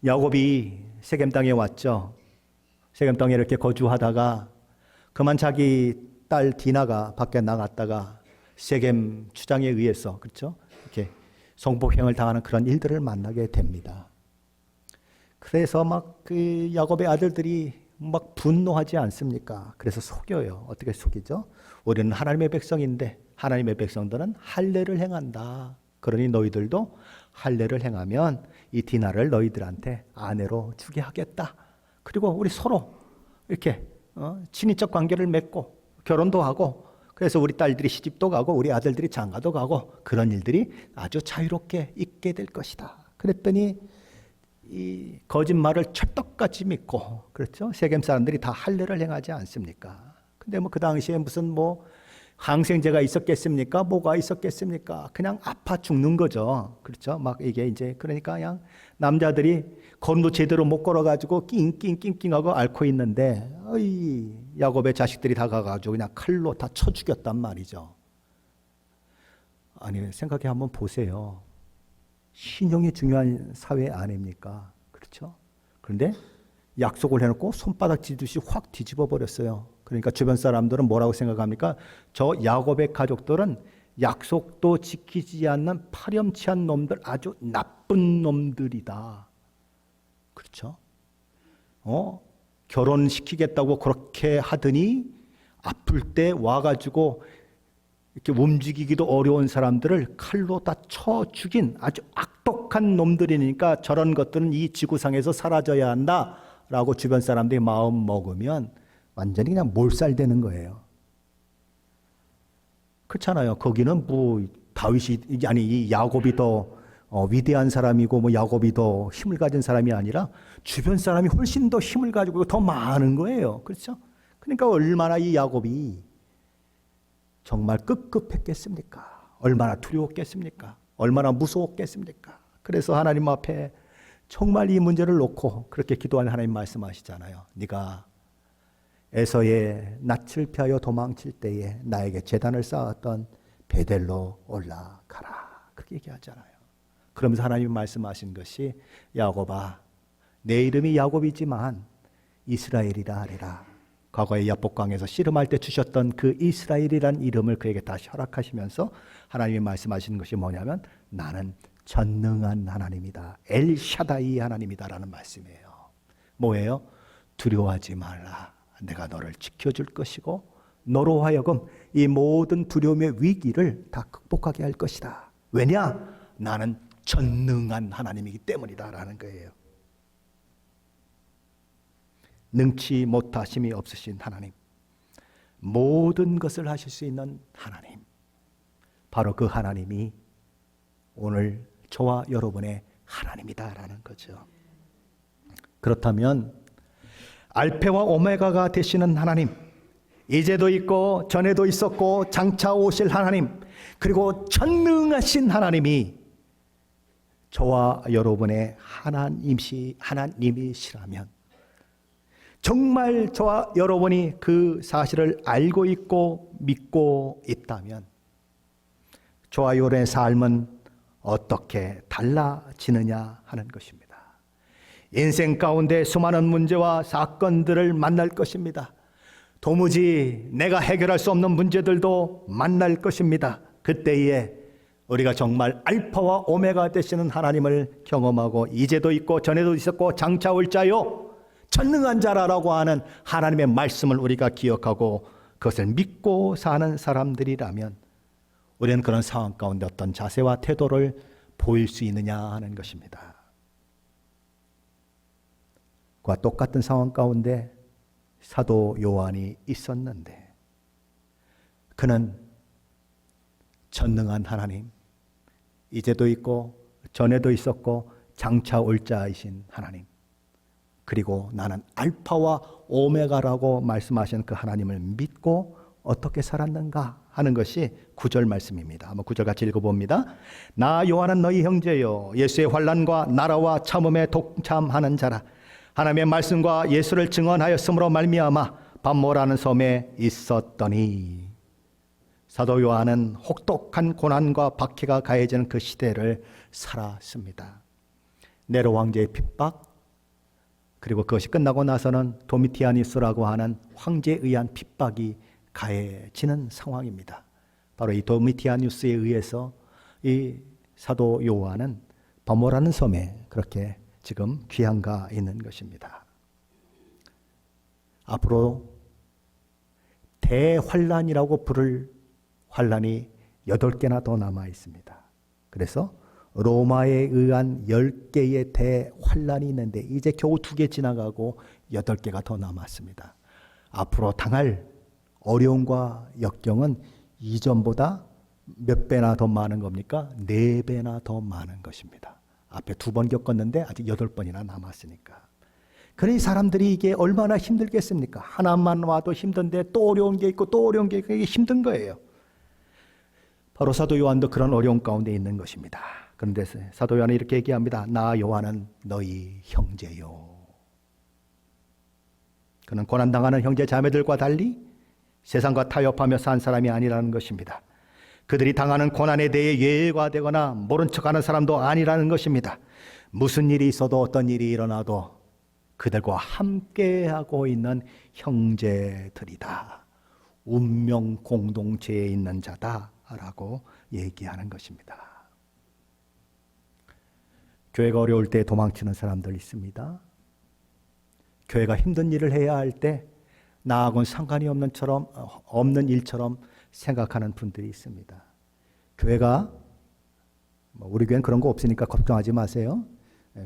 야곱이 세겜 땅에 왔죠. 세겜 땅에 이렇게 거주하다가 그만 자기 딸 디나가 밖에 나갔다가 세겜 추장에 의해서, 그렇죠? 이렇게 성폭행을 당하는 그런 일들을 만나게 됩니다. 그래서 막 그 야곱의 아들들이 막 분노하지 않습니까? 그래서 속여요. 어떻게 속이죠? 우리는 하나님의 백성인데 하나님의 백성들은 할례를 행한다. 그러니 너희들도 할례를 행하면 이 디나를 너희들한테 아내로 주게 하겠다. 그리고 우리 서로 이렇게 친인척 관계를 맺고 결혼도 하고, 그래서 우리 딸들이 시집도 가고 우리 아들들이 장가도 가고 그런 일들이 아주 자유롭게 있게 될 것이다. 그랬더니 이 거짓말을 찰떡같이 믿고, 그렇죠? 세겜 사람들이 다 할례를 행하지 않습니까? 근데 그 당시에 무슨 항생제가 있었겠습니까? 뭐가 있었겠습니까? 그냥 아파 죽는 거죠. 그렇죠? 막 이게 이제 그러니까 그냥 남자들이 걸음도 제대로 못 걸어가지고 낑낑낑낑하고 앓고 있는데 야곱의 자식들이 다 가가지고 그냥 칼로 다 쳐 죽였단 말이죠. 아니, 생각해 한번 보세요. 신용이 중요한 사회 아닙니까? 그렇죠? 그런데 약속을 해놓고 손바닥 쥐듯이 확 뒤집어 버렸어요. 그러니까 주변 사람들은 뭐라고 생각합니까? 저 야곱의 가족들은 약속도 지키지 않는 파렴치한 놈들, 아주 나쁜 놈들이다. 그렇죠? 결혼시키겠다고 그렇게 하더니 아플 때 와가지고 이렇게 움직이기도 어려운 사람들을 칼로 다 쳐 죽인 아주 악독한 놈들이니까 저런 것들은 이 지구상에서 사라져야 한다라고 주변 사람들이 마음 먹으면 완전히 그냥 몰살되는 거예요. 그렇잖아요. 거기는 다윗이 아니 이 야곱이 더 위대한 사람이고 야곱이 더 힘을 가진 사람이 아니라 주변 사람이 훨씬 더 힘을 가지고 더 많은 거예요. 그렇죠? 그러니까 얼마나 이 야곱이 정말 급급했겠습니까? 얼마나 두려웠겠습니까? 얼마나 무서웠겠습니까? 그래서 하나님 앞에 정말 이 문제를 놓고 그렇게 기도하는 하나님 말씀하시잖아요. 네가 에서의 낯을 피하여 도망칠 때에 나에게 제단을 쌓았던 베델로 올라가라. 그렇게 얘기하잖아요. 그러면서 하나님이 말씀하신 것이 야곱아, 내 이름이 야곱이지만 이스라엘이라 하리라. 과거에 야복강에서 씨름할 때 주셨던 그 이스라엘이라는 이름을 그에게 다시 허락하시면서 하나님이 말씀하시는 것이 뭐냐면 나는 전능한 하나님이다. 엘 샤다이 하나님이다라는 말씀이에요. 뭐예요? 두려워하지 말라. 내가 너를 지켜줄 것이고 너로 하여금 이 모든 두려움의 위기를 다 극복하게 할 것이다. 왜냐? 나는 전능한 하나님이기 때문이다 라는 거예요. 능치 못하심이 없으신 하나님, 모든 것을 하실 수 있는 하나님, 바로 그 하나님이 오늘 저와 여러분의 하나님이다 라는 거죠. 그렇다면 알페와 오메가가 되시는 하나님, 이제도 있고 전에도 있었고 장차 오실 하나님, 그리고 전능하신 하나님이 저와 여러분의 하나님이시라면, 정말 저와 여러분이 그 사실을 알고 있고 믿고 있다면 저와 여러분의 삶은 어떻게 달라지느냐 하는 것입니다. 인생 가운데 수많은 문제와 사건들을 만날 것입니다. 도무지 내가 해결할 수 없는 문제들도 만날 것입니다. 그때에 우리가 정말 알파와 오메가 되시는 하나님을 경험하고 이제도 있고 전에도 있었고 장차 올 자요 전능한 자라라고 하는 하나님의 말씀을 우리가 기억하고 그것을 믿고 사는 사람들이라면 우리는 그런 상황 가운데 어떤 자세와 태도를 보일 수 있느냐 하는 것입니다. 그와 똑같은 상황 가운데 사도 요한이 있었는데 그는 전능한 하나님, 이제도 있고 전에도 있었고 장차 올 자이신 하나님, 그리고 나는 알파와 오메가라고 말씀하신 그 하나님을 믿고 어떻게 살았는가 하는 것이 9절 말씀입니다. 한번 9절 같이 읽어봅니다. 나 요한은 너희 형제요 예수의 환난과 나라와 참음에 동참하는 자라. 하나님의 말씀과 예수를 증언하였으므로 말미암아 밤모라는 섬에 있었더니. 사도 요한은 혹독한 고난과 박해가 가해지는 그 시대를 살았습니다. 네로 황제의 핍박, 그리고 그것이 끝나고 나서는 도미티아누스라고 하는 황제에 의한 핍박이 가해지는 상황입니다. 바로 이 도미티아누스에 의해서 이 사도 요한은 밤모라는 섬에 그렇게 지금 귀향가 있는 것입니다. 앞으로 대환란이라고 부를 환란이 8개나 더 남아 있습니다. 그래서 로마에 의한 10개의 대환란이 있는데 이제 겨우 2개 지나가고 8개가 더 남았습니다. 앞으로 당할 어려움과 역경은 이전보다 몇 배나 더 많은 겁니까? 4배나 더 많은 것입니다. 앞에 2번 겪었는데 아직 8번이나 남았으니까. 그러니 사람들이 이게 얼마나 힘들겠습니까? 하나만 와도 힘든데 또 어려운 게 있고 또 어려운 게 있고 이게 힘든 거예요. 바로 사도 요한도 그런 어려움 가운데 있는 것입니다. 그런데 사도 요한은 이렇게 얘기합니다. 나 요한은 너희 형제요. 그는 고난당하는 형제 자매들과 달리 세상과 타협하며 산 사람이 아니라는 것입니다. 그들이 당하는 고난에 대해 예외가 되거나 모른 척하는 사람도 아니라는 것입니다. 무슨 일이 있어도 어떤 일이 일어나도 그들과 함께하고 있는 형제들이다. 운명 공동체에 있는 자다라고 얘기하는 것입니다. 교회가 어려울 때 도망치는 사람들 있습니다. 교회가 힘든 일을 해야 할 때 나하고는 상관이 없는 일처럼 생각하는 분들이 있습니다. 교회가 우리 교회는 그런 거 없으니까 걱정하지 마세요.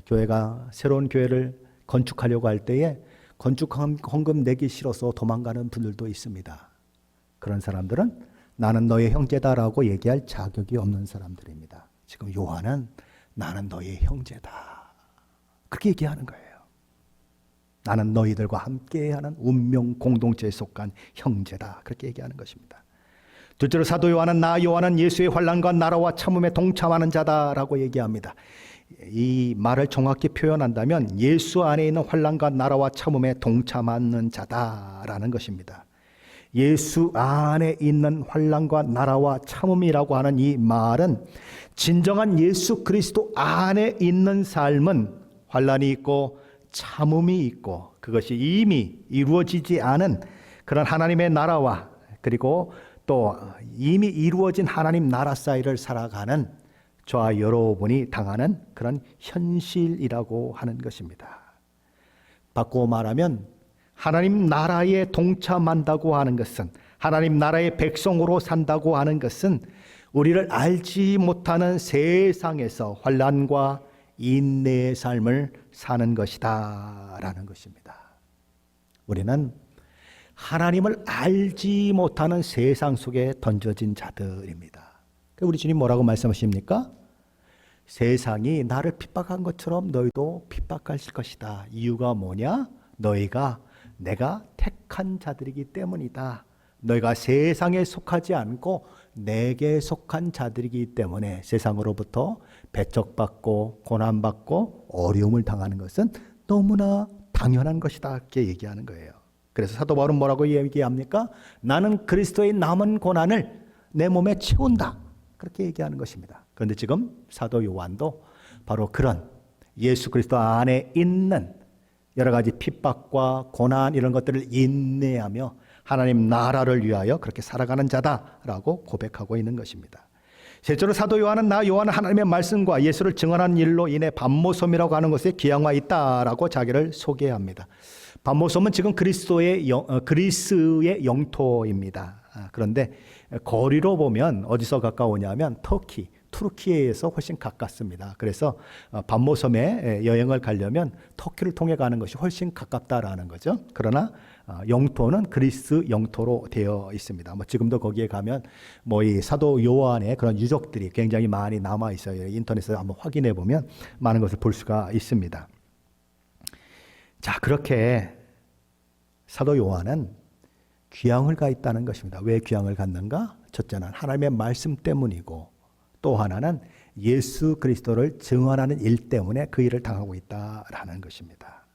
교회가 새로운 교회를 건축하려고 할 때에 건축 헌금 내기 싫어서 도망가는 분들도 있습니다. 그런 사람들은 나는 너의 형제다라고 얘기할 자격이 없는 사람들입니다. 지금 요한은 나는 너의 형제다 그렇게 얘기하는 거예요. 나는 너희들과 함께하는 운명 공동체에 속한 형제다 그렇게 얘기하는 것입니다. 둘째로 사도 요한은 나 요한은 예수의 환난과 나라와 참음에 동참하는 자다라고 얘기합니다. 이 말을 정확히 표현한다면 예수 안에 있는 환난과 나라와 참음에 동참하는 자다라는 것입니다. 예수 안에 있는 환난과 나라와 참음이라고 하는 이 말은 진정한 예수 그리스도 안에 있는 삶은 환난이 있고 참음이 있고 그것이 이미 이루어지지 않은 그런 하나님의 나라와 그리고 또 이미 이루어진 하나님 나라 사이를 살아가는 저와 여러분이 당하는 그런 현실이라고 하는 것입니다. 바꾸어 말하면 하나님 나라에 동참한다고 하는 것은 하나님 나라의 백성으로 산다고 하는 것은 우리를 알지 못하는 세상에서 환난과 인내의 삶을 사는 것이다 라는 것입니다. 우리는 하나님을 알지 못하는 세상 속에 던져진 자들입니다. 우리 주님 뭐라고 말씀하십니까? 세상이 나를 핍박한 것처럼 너희도 핍박하실 것이다. 이유가 뭐냐? 너희가 내가 택한 자들이기 때문이다. 너희가 세상에 속하지 않고 내게 속한 자들이기 때문에 세상으로부터 배척받고 고난받고 어려움을 당하는 것은 너무나 당연한 것이다. 이렇게 얘기하는 거예요. 그래서 사도 바울은 뭐라고 얘기합니까? 나는 그리스도의 남은 고난을 내 몸에 채운다. 그렇게 얘기하는 것입니다. 그런데 지금 사도 요한도 바로 그런 예수 그리스도 안에 있는 여러 가지 핍박과 고난 이런 것들을 인내하며 하나님 나라를 위하여 그렇게 살아가는 자다라고 고백하고 있는 것입니다. 실제로 사도 요한은 나 요한은 하나님의 말씀과 예수를 증언한 일로 인해 반모섬이라고 하는 것에 기양화 있다라고 자기를 소개합니다. 반모섬은 지금 그리스의 영토입니다. 그런데 거리로 보면 어디서 가까우냐면 투르키에서 훨씬 가깝습니다. 그래서 반모섬에 여행을 가려면 터키를 통해 가는 것이 훨씬 가깝다라는 거죠. 그러나 영토는 그리스 영토로 되어 있습니다. 지금도 거기에 가면 이 사도 요한의 그런 유적들이 굉장히 많이 남아 있어요. 인터넷에서 한번 확인해 보면 많은 것을 볼 수가 있습니다. 자, 그렇게 사도 요한은 귀향을 가 있다는 것입니다. 왜 귀향을 갔는가? 첫째는 하나님의 말씀 때문이고 또 하나는 예수 그리스도를 증언하는 일 때문에 그 일을 당하고 있다라는 것입니다.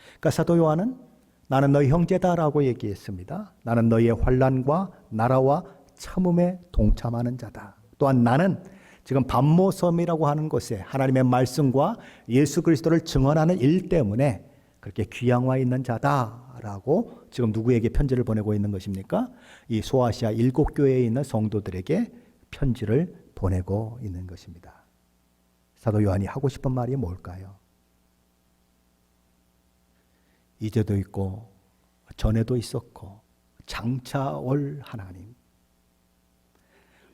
그러니까 사도 요한은 나는 너희 형제다라고 얘기했습니다. 나는 너희의 환난과 나라와 참음에 동참하는 자다. 또한 나는 지금 반모섬이라고 하는 곳에 하나님의 말씀과 예수 그리스도를 증언하는 일 때문에 그렇게 귀향와 있는 자다라고 지금 누구에게 편지를 보내고 있는 것입니까? 이 소아시아 7교회에 있는 성도들에게 편지를 보내고 있는 것입니다. 사도 요한이 하고 싶은 말이 뭘까요? 이제도 있고 전에도 있었고 장차 올 하나님,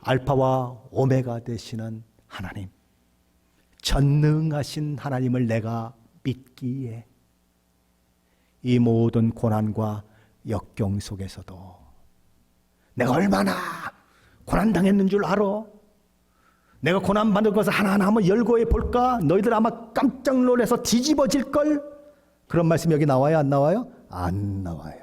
알파와 오메가 되시는 하나님, 전능하신 하나님을 내가 믿기에 이 모든 고난과 역경 속에서도 내가 얼마나 고난당했는 줄 알아? 내가 고난받은 것을 하나하나 한번 열거해 볼까? 너희들 아마 깜짝 놀라서 뒤집어질걸? 그런 말씀 여기 나와요? 안 나와요? 안 나와요.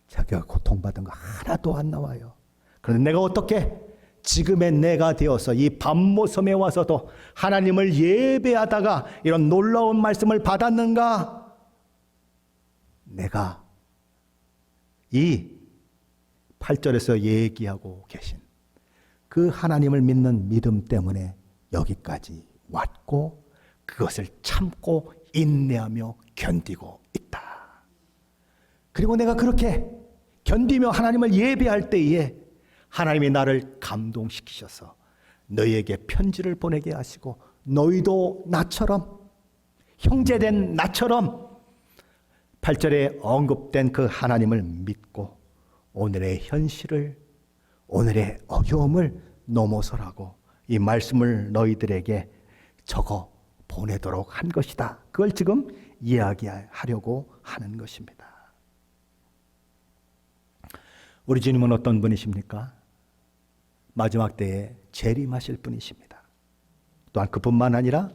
자기가 고통받은 거 하나도 안 나와요. 그런데 내가 어떻게 지금의 내가 되어서 이 반모섬에 와서도 하나님을 예배하다가 이런 놀라운 말씀을 받았는가? 내가 이 8절에서 얘기하고 계신 그 하나님을 믿는 믿음 때문에 여기까지 왔고 그것을 참고 인내하며 견디고 있다. 그리고 내가 그렇게 견디며 하나님을 예배할 때에 하나님이 나를 감동시키셔서 너희에게 편지를 보내게 하시고 너희도 나처럼 형제된 나처럼 8절에 언급된 그 하나님을 믿고 오늘의 현실을 오늘의 어려움을 넘어서라고 이 말씀을 너희들에게 적어 보내도록 한 것이다. 그걸 지금 이야기하려고 하는 것입니다. 우리 주님은 어떤 분이십니까? 마지막 때에 재림하실 분이십니다. 또한 그뿐만 아니라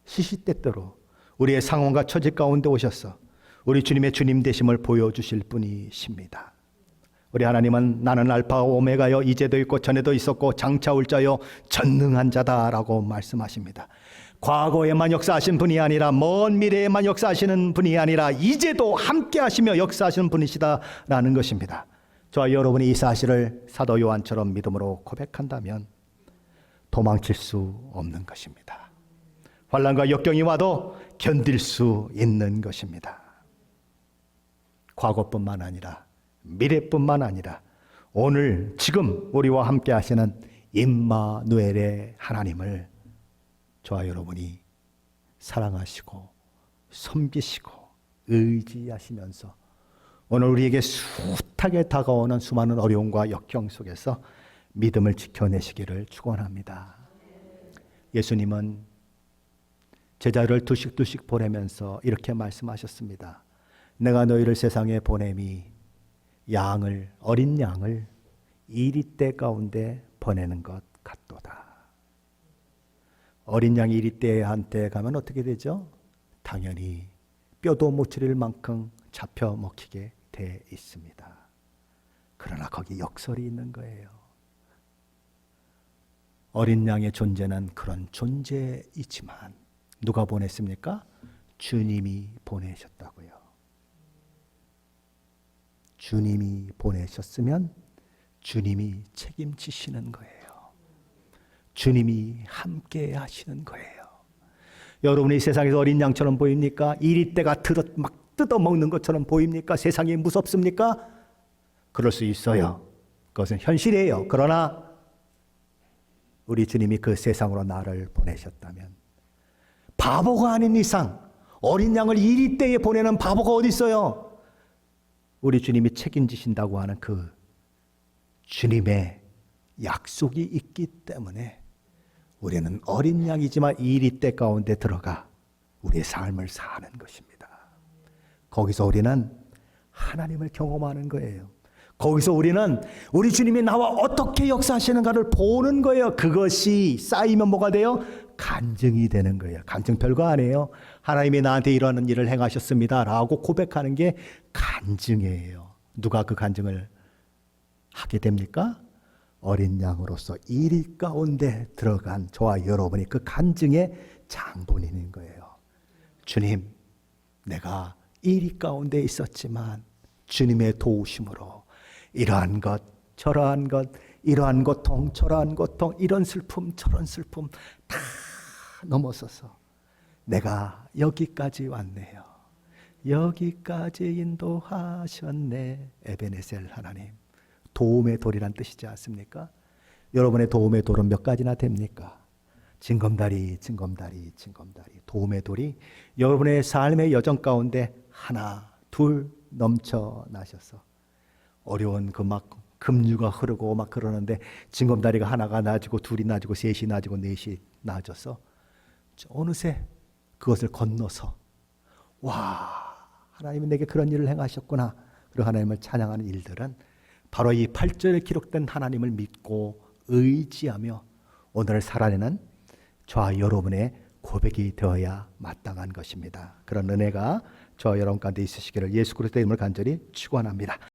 시시때때로 우리의 상황과 처지 가운데 오셔서 우리 주님의 주님 되심을 보여주실 분이십니다. 우리 하나님은 나는 알파와 오메가여 이제도 있고 전에도 있었고 장차 올 자여 전능한 자다라고 말씀하십니다. 과거에만 역사하신 분이 아니라 먼 미래에만 역사하시는 분이 아니라 이제도 함께 하시며 역사하시는 분이시다라는 것입니다. 저와 여러분이 이 사실을 사도 요한처럼 믿음으로 고백한다면 도망칠 수 없는 것입니다. 환난과 역경이 와도 견딜 수 있는 것입니다. 과거뿐만 아니라 미래뿐만 아니라 오늘 지금 우리와 함께 하시는 임마누엘의 하나님을 저와 여러분이 사랑하시고 섬기시고 의지하시면서 오늘 우리에게 숱하게 다가오는 수많은 어려움과 역경 속에서 믿음을 지켜내시기를 축원합니다. 예수님은 제자를 두씩 보내면서 이렇게 말씀하셨습니다. 내가 너희를 세상에 보냄이 어린 양을 이리떼 가운데 보내는 것 같도다. 어린 양이 이리떼한테 가면 어떻게 되죠? 당연히 뼈도 못 추릴 만큼 잡혀 먹히게 돼 있습니다. 그러나 거기 역설이 있는 거예요. 어린 양의 존재는 그런 존재이지만 누가 보냈습니까? 주님이 보내셨다고요. 주님이 보내셨으면 주님이 책임지시는 거예요. 주님이 함께 하시는 거예요. 여러분이 세상에서 어린 양처럼 보입니까? 이리떼가 막 뜯어먹는 것처럼 보입니까? 세상이 무섭습니까? 그럴 수 있어요. 그것은 현실이에요. 그러나 우리 주님이 그 세상으로 나를 보내셨다면 바보가 아닌 이상 어린 양을 이리떼에 보내는 바보가 어디 있어요? 우리 주님이 책임지신다고 하는 그 주님의 약속이 있기 때문에 우리는 어린 양이지만 이리떼 가운데 들어가 우리의 삶을 사는 것입니다. 거기서 우리는 하나님을 경험하는 거예요. 거기서 우리는 우리 주님이 나와 어떻게 역사하시는가를 보는 거예요. 그것이 쌓이면 뭐가 돼요? 간증이 되는 거예요. 간증 별거 아니에요. 하나님이 나한테 이러한 일을 행하셨습니다 라고 고백하는 게 간증이에요. 누가 그 간증을 하게 됩니까? 어린 양으로서 이리 가운데 들어간 저와 여러분이 그 간증의 장본인인 거예요. 주님, 내가 이리 가운데 있었지만 주님의 도우심으로 이러한 것, 저러한 것, 이러한 고통, 저러한 고통, 이런 슬픔, 저런 슬픔 다 넘어서서 내가 여기까지 왔네요. 여기까지 인도하셨네. 에베네셀 하나님. 도움의 돌이란 뜻이지 않습니까? 여러분의 도움의 돌은 몇 가지나 됩니까? 징검다리, 징검다리, 징검다리. 도움의 돌이 여러분의 삶의 여정 가운데 하나, 둘 넘쳐나셔서 어려운 그 막 급류가 흐르고 막 그러는데 징검다리가 하나가 나아지고 둘이 나아지고 셋이 나아지고 넷이 나아져서 어느새 그것을 건너서 와, 하나님이 내게 그런 일을 행하셨구나. 그리고 하나님을 찬양하는 일들은 바로 이 8절에 기록된 하나님을 믿고 의지하며 오늘을 살아내는 저와 여러분의 고백이 되어야 마땅한 것입니다. 그런 은혜가 저와 여러분 가운데 있으시기를 예수 그리스도의 이름으로 간절히 축원합니다.